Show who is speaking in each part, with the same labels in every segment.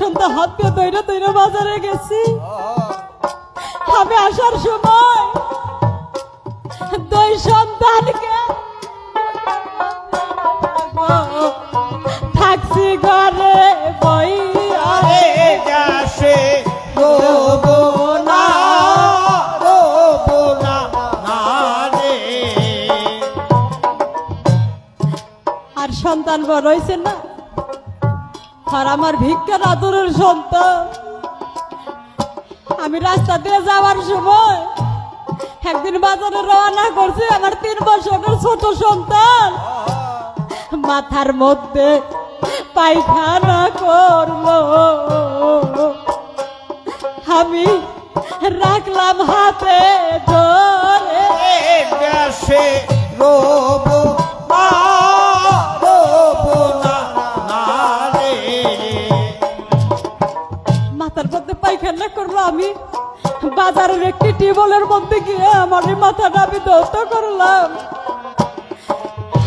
Speaker 1: সন্তান হাত দিয়ে দইরা দইরা বাজারে গেছি। আমি আসার সময় দুই সন্তানকে থাকছি ঘরে বই
Speaker 2: আরে যাসে রোবো না না রে।
Speaker 1: আর সন্তান বড় হয়েছে না, আর আমার ভিক্ষার আদরের সন্তান। আমি রাস্তা দিয়ে যাওয়ার সময় একদিন বাজারে রওনা করছি, আমার 3 বছরের ছোট সন্তান মাথার মধ্যে পায়খানা করলো। আমি রাখলাম হাতে ধরে।
Speaker 2: যাসে রোবো না রে।
Speaker 1: মাথার মধ্যে পায়খানা করলো, আমি বাজারের একটি টিউবওয়েলের মধ্যে গিয়ে আমার এই মাথাটা আমি দৌত করলাম।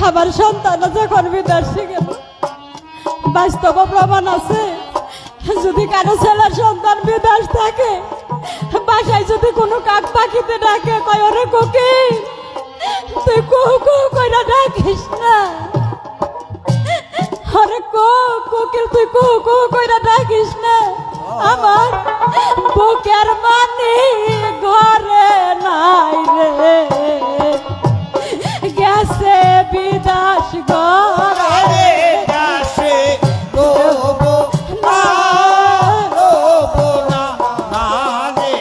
Speaker 1: আমার সন্তান যখন বিদেশে গেল, বাস্তব প্রমাণ আছে, যদি কারো ছেলের সন্তান বিদেশ থাকে, বাসায় যদি কোনো কাক পাখিতে ডাকে, কয় ওরে কোকি তুই কুহু কুহু কইরা ডাকিস না, আরে কোকিল তুই কুহু কুহু কইরা ডাকিস না। আমার বুকের মানি ঘরে নাই রে, গেছে বিদেশ ঘরে।
Speaker 2: যাসে রোবো না রে।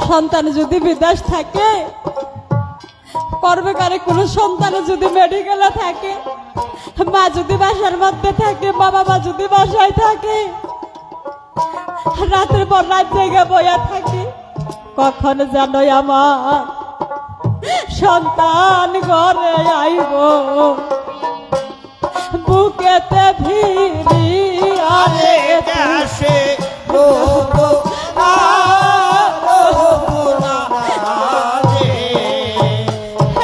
Speaker 1: সন্তান যদি বিদেশ থাকে, করবে কারে কোনো সন্তান যদি মেডিকেলে থাকে, মা যদি বাসার মধ্যে থাকে, বাবা যদি বাসায় থাকে, রাতের পর রাত জায়গা বইয়া থাকে, কখন যেন আমার সন্তান ঘরে আইব, বুকেতে ভিড়ি
Speaker 2: আরে যাসে রোবো না রে।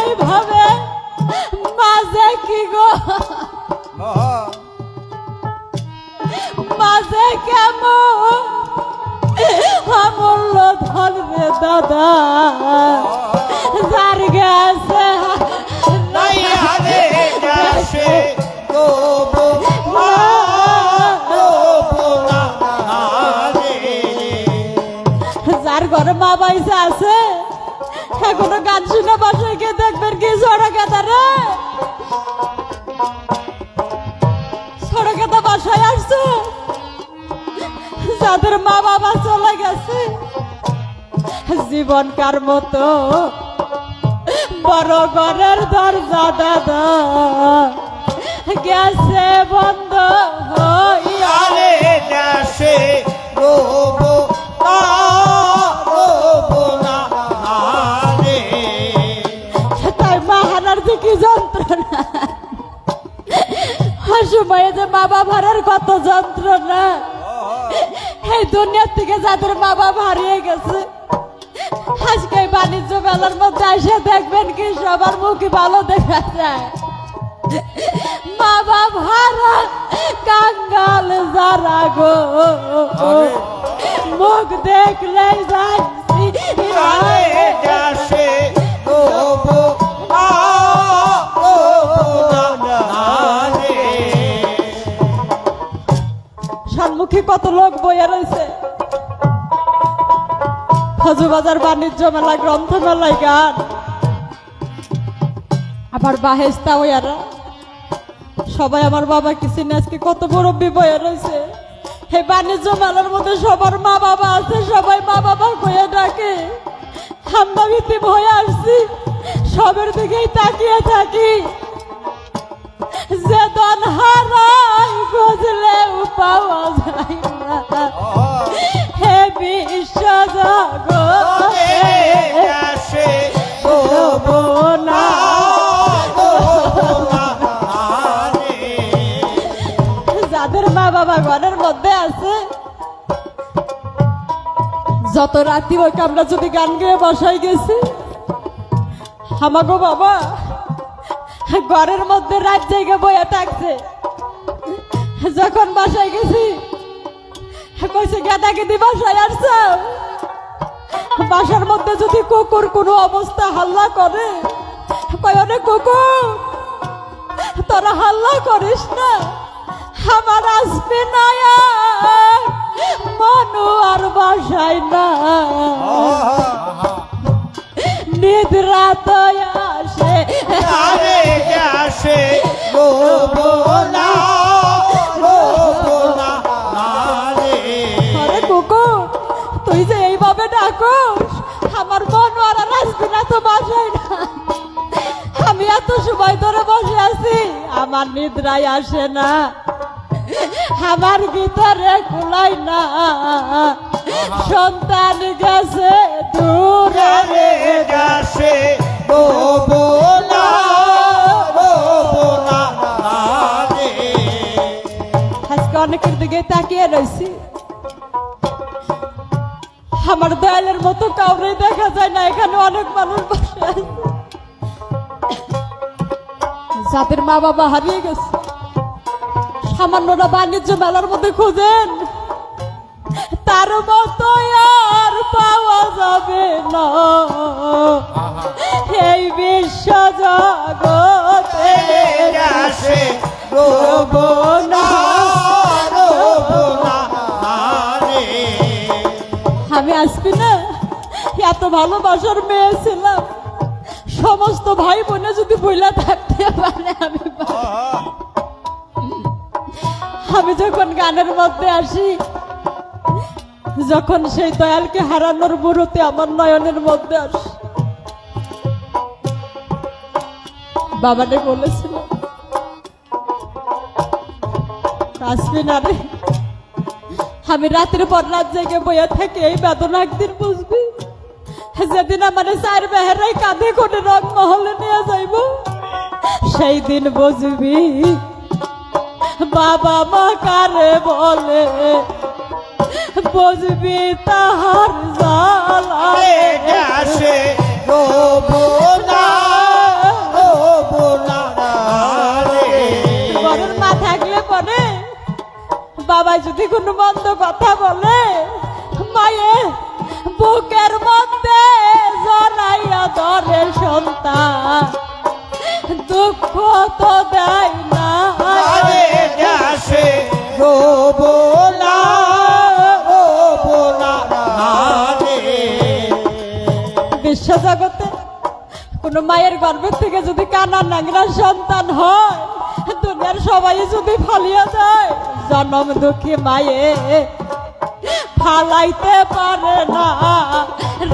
Speaker 1: এইভাবে মাঝে কি গো, মাঝে কেমন অমূল্য ধরবে দাদা, যার গেছে
Speaker 2: নাই আরে যাসে রোবো না রে।
Speaker 1: যার ঘরে মা বাইসা আছে, এখনো গান শুনে বাসায় গিয়ে দেখবেন কি সড়কেতা রে, সড়কেতা বাসায় আসছে, যাদের মা বাবা চলে গেছে, জীবনকার মতো বড় ঘরের দরজা দাদা গেছে বন্ধ হইয়া।
Speaker 2: আরে যাসে রোবো না রে।
Speaker 1: তাই মা হারার যে কি যন্ত্রণা, সময়ে যে মা বাবার কত যন্ত্রণা। এই দুনিয়ার থেকে যাদের মা বাবা হারিয়ে গেছে, আজকে এই বাণিজ্য মেলার মধ্যে এসে দেখবেন কি সবার মুখে ভালো দেখা যায়, মা বাবা হারা কাঙ্গাল যারা গো, মুখ দেখলে যাচ্ছি
Speaker 2: আরে যাসে রোবো না রে।
Speaker 1: সম্মুখী কত লোক বইয়া রয়েছে, ফজুবাজার বাণিজ্য মেলা, গ্রন্থ মেলায় গান, আবার বাহেস্তা ওয়ারা সবাই আমার বাবা কিছু আজকে কত মুরব্বী বইয়া রয়েছে। এই বাণিজ্য মেলার মধ্যে সবার মা বাবা আছে, সবাই মা বাবা কয়ে ডাকে। আমরা ভীতি ভয়ে আসছি, সবের দিকেই তাকিয়ে থাকি, যে দন হারাই খুঁজলেও পাওয়া যায় না, হে বিশ্ব জগতে
Speaker 2: যাসে রোবো না রে।
Speaker 1: যাদের মা বাবা ঘরের মধ্যে আছে, যত রাতি ওই আমরা যদি গান গেয়ে বসাই গেছি, আমাগো বাবা ঘরের মধ্যে রাত জায়গা বইয়া থাকছে, যখন বাসায় গেছি কইছে গেদা গেদি বাসায় আসছ, বাসার মধ্যে যদি কুকুর কোনো অবস্থা হাল্লা করে, কয় অনেক কুকুর তোরা হাল্লা করিস না, আমার আসবে না মনু আর বাসায় না, নিদ্রা তো আসে
Speaker 2: আরে আসে রোবো না রে।
Speaker 1: আরে কুকুর তুই যে এইভাবে ডাকস, আমার মন আর আসবে না তো বাসায় না, আমি এত সময় ধরে বসে আছি আমার নিদ্রায় আসে না, আমার ভিতরে কুলাই না, সন্তান গেছে দূরে
Speaker 2: আরে আসে রোবো না রে।
Speaker 1: আজকে অনেকের দিকে তাকিয়ে রয়েছি, আমার দয়ালের মতো কাউরে দেখা যায় না, এখানে অনেক মানুষ বসে আছে যাদের মা বাবা হারিয়ে গেছে, সামান্যরা বাণিজ্য মেলার মধ্যে খুঁজেন, তার মতো আর পাওয়া যাবে না এই বিশ্ব জগতে।
Speaker 2: আসে রোবো না রে।
Speaker 1: আমি আসবি না, এত ভালোবাসার মেয়ে ছিলাম, সমস্ত ভাই বোনে যদি বইলা থাকতে পারে আমি যখন গানের মধ্যে আসি, যখন সেই দয়ালকে হারানোর মুহূর্তে আমার নয়নের মধ্যে আসি, বাবানে বলেছিল আসবি না রে, আমি রাতের পর রাত জেগে বইয়া থেকে এই বেদনা একদিন বুঝবি, যেদিন আমার চার বেহেরাই কাঁধে করে রং মহলে নিয়ে যাইব, সেই দিন বুঝবি বাবা মা কারে বলে, বুঝবি তাহার জ্বালা।
Speaker 2: আসে রোবো না রে।
Speaker 1: ঘরের মা থাকলে পরে বাবা যদি কোনো মন্দ কথা বলে, মায়ে বুকের মধ্যে জড়াইয়া ধরে সন্তান, দুঃখ তো দেয় না
Speaker 2: আরে আসে রোবো না রে।
Speaker 1: বিশ্ব জগতে কোনো মায়ের গর্ভের থেকে যদি কানা নাংরা সন্তান হয়, দুনিয়ার সবাই যদি ফালিয়া যায়, জন্ম দুঃখী মায়ে ফালাইতে পারে না,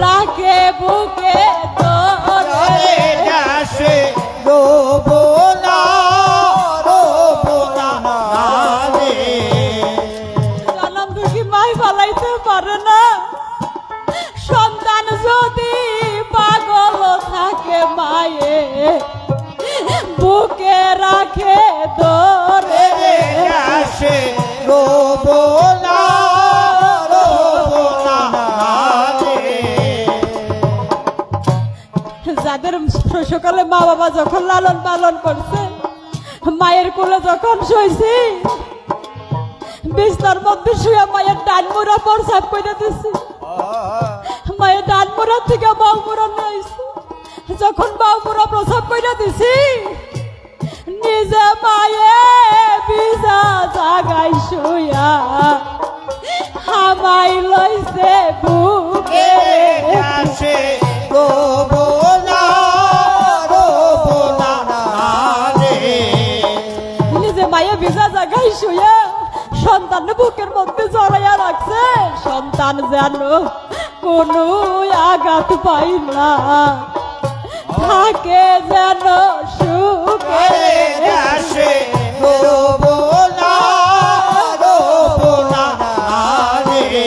Speaker 1: রাখে বুকে
Speaker 2: আরে আসে রোবো না রে।
Speaker 1: জন্ম দুঃখী মাই ফালাইতে পারে না, সন্তান যদি পাগল থাকে মায়ে বুকে রাখে ধরে।
Speaker 2: আসে রোবো না রে।
Speaker 1: যাদের সকালে মা বাবা যখন লালন পালন করছে, মায়ের কোলে যখন শুয়েছি, বিছনার মধ্যে শুয়ে মায়ের ডান মুড়া প্রসাব করে দিছি, মায়ের ডান মুড়া থেকে বাউ মুড়া নিয়েছি, যখন বাউ মুড়া প্রসাব করে দিছি, নিজে মায়ে বিজা জাগাই শুয়া হামাই লইছে বুকে।
Speaker 2: আসে রোবো না রে।
Speaker 1: নিজে মায়ে ভিজা জায়গায় শুয়ে সন্তান বুকের মধ্যে জড়াইয়া রাখছে, সন্তান যেন কোনো আঘাত পাই না, থাকে যেন সুখে।
Speaker 2: আসে রোবো না রে।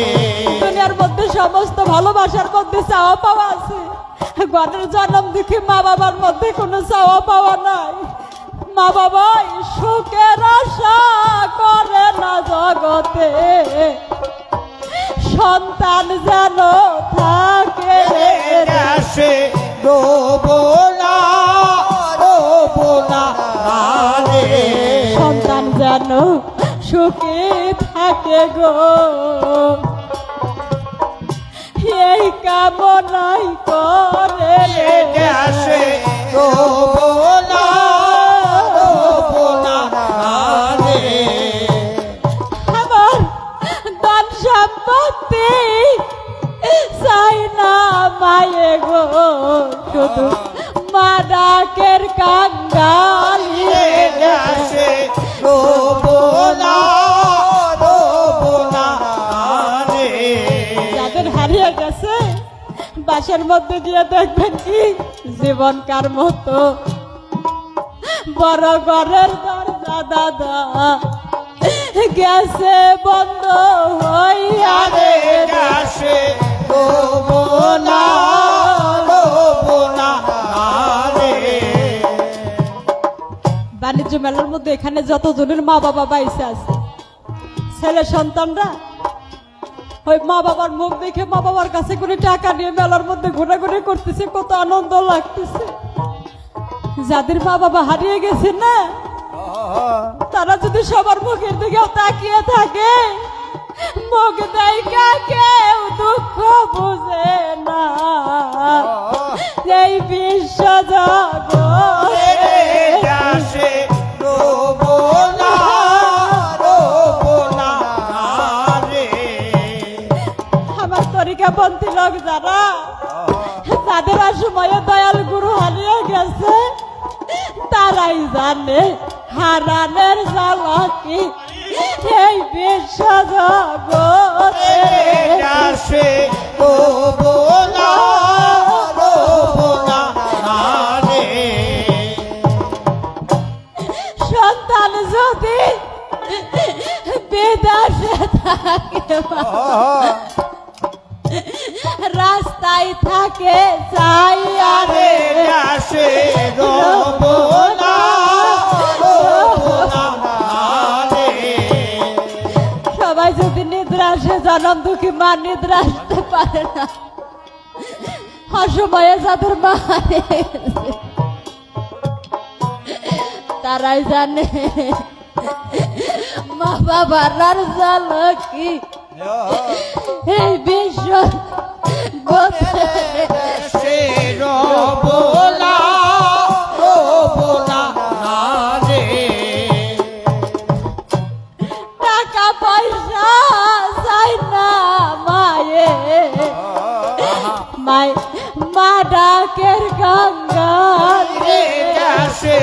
Speaker 1: দুনিয়ার মধ্যে সমস্ত ভালোবাসার মধ্যে চাওয়া পাওয়া আছে, গণের জন্ম দুঃখী মা বাবার মধ্যে কোনো চাওয়া পাওয়া নাই। মা বাবাই সুখের আশা করে না জগতে, সন্তান যেন থাকে।
Speaker 2: আসে রোবো না রে।
Speaker 1: সন্তান যেন সুখে থাকে গো, এই কামনাই করে
Speaker 2: দেশে রোবো না, রোবো না রে।
Speaker 1: আমার ধন সম্পত্তি চাই না মায়ে গো, শুধু মা ডাকের কাঙ্গালি
Speaker 2: দেশে রোবো না, রোবো না রে।
Speaker 1: যাদের হারিয়ে গেছে বাসের মধ্যে গিয়ে দেখবেন কি জীবনকার মতো বড় ঘরের দরজা দাদা গেছে বন্ধ হইয়া রে।
Speaker 2: দেশে রোবো না, রোবো না রে।
Speaker 1: বাণিজ্য মেলার মধ্যে এখানে যতজনের মা বাবা বাইসে আছে, ছেলে সন্তানরা ওই মা বাবার মুখ দেখে মা বাবার কাছে করে টাকা নিয়ে মেলার মধ্যে ঘোরাঘুরি করতেছে, কত আনন্দ লাগতেছে। যাদের মা বাবা হারিয়ে গেছে না, তারা যদি সবার মুখের দিকেও তাকিয়ে থাকে, মুখ দেখা কেউ দুঃখ বুঝে না। এই বিশ্ব জগতে
Speaker 2: দেশে রোবো না, রোবো না রে।
Speaker 1: আমার তরিকাপন্থী লোক যারা, যাদের সময়ে দয়াল গুরু হারিয়ে গেছে, তারাই জানে হারানের জ্বালা কি এই বিশ্ব জগতে।
Speaker 2: দেশে রোবো না, রোবো না রে।
Speaker 1: সন্তান যদি বিদেশে থাকে, রাস্তায় থাকে চাই আরে
Speaker 2: দেশে রোবো না, রোবো না রে।
Speaker 1: সবাই যদি নিদ্রা আসে, জনম দুঃখী মা নিদ্রা আসতে পারে না, অসময়ে যাদের মা হারিয়ে গেছে, তারাই জানে মা বাবার জ্বালা কি এই বিশ্ব
Speaker 2: দেশে রোবো না, রোবো না রে।
Speaker 1: টাকা পয়সা চাই না মায়ে, মা ডাকের গঙ্গা
Speaker 2: দেশে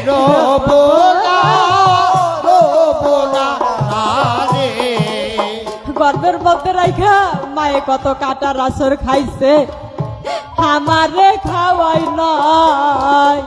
Speaker 2: রোবো না, রোবো না রে।
Speaker 1: গর্বের মধ্যে রাখা মায়ে কত কাটার আসর খাইছে, আমারে খাওয়াই নয়।